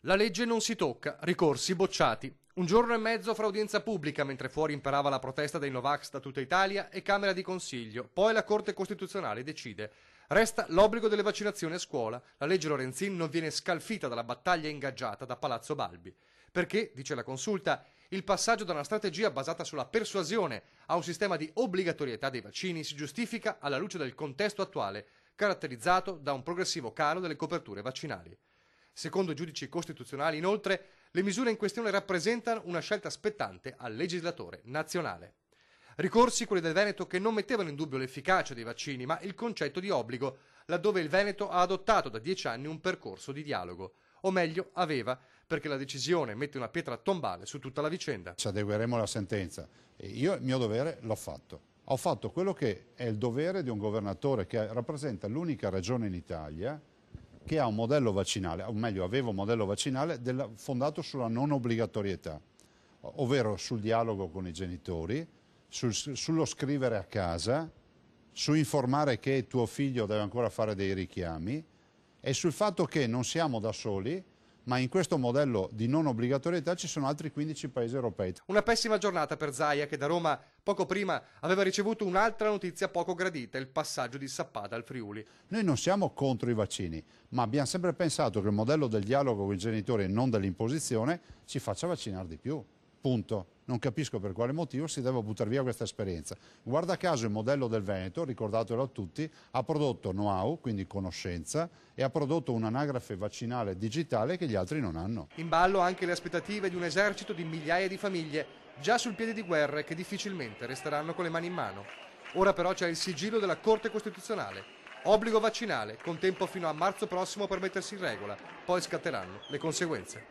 La legge non si tocca, ricorsi bocciati. Un giorno e mezzo fra udienza pubblica, mentre fuori imperava la protesta dei Novax da tutta Italia, e Camera di Consiglio. Poi la Corte Costituzionale decide. Resta l'obbligo delle vaccinazioni a scuola. La legge Lorenzin non viene scalfita dalla battaglia ingaggiata da Palazzo Balbi. Perché, dice la Consulta, il passaggio da una strategia basata sulla persuasione a un sistema di obbligatorietà dei vaccini si giustifica alla luce del contesto attuale, caratterizzato da un progressivo calo delle coperture vaccinali. Secondo i giudici costituzionali, inoltre, le misure in questione rappresentano una scelta spettante al legislatore nazionale. Ricorsi quelli del Veneto che non mettevano in dubbio l'efficacia dei vaccini, ma il concetto di obbligo, laddove il Veneto ha adottato da 10 anni un percorso di dialogo. O meglio, aveva, perché la decisione mette una pietra tombale su tutta la vicenda. Ci adegueremo alla sentenza. E io il mio dovere l'ho fatto. Ho fatto quello che è il dovere di un governatore che rappresenta l'unica regione in Italia che ha un modello vaccinale, o meglio aveva un modello vaccinale fondato sulla non obbligatorietà, ovvero sul dialogo con i genitori, sullo scrivere a casa, su informare che tuo figlio deve ancora fare dei richiami e sul fatto che non siamo da soli, ma in questo modello di non obbligatorietà ci sono altri 15 paesi europei. Una pessima giornata per Zaia, che da Roma poco prima aveva ricevuto un'altra notizia poco gradita, il passaggio di Sappada al Friuli. Noi non siamo contro i vaccini, ma abbiamo sempre pensato che il modello del dialogo con i genitori e non dell'imposizione ci faccia vaccinare di più. Punto. Non capisco per quale motivo si deve buttare via questa esperienza. Guarda caso il modello del Veneto, ricordatelo a tutti, ha prodotto know-how, quindi conoscenza, e ha prodotto un'anagrafe vaccinale digitale che gli altri non hanno. In ballo anche le aspettative di un esercito di migliaia di famiglie, già sul piede di guerra e che difficilmente resteranno con le mani in mano. Ora però c'è il sigillo della Corte Costituzionale. Obbligo vaccinale, con tempo fino a marzo prossimo per mettersi in regola, poi scatteranno le conseguenze.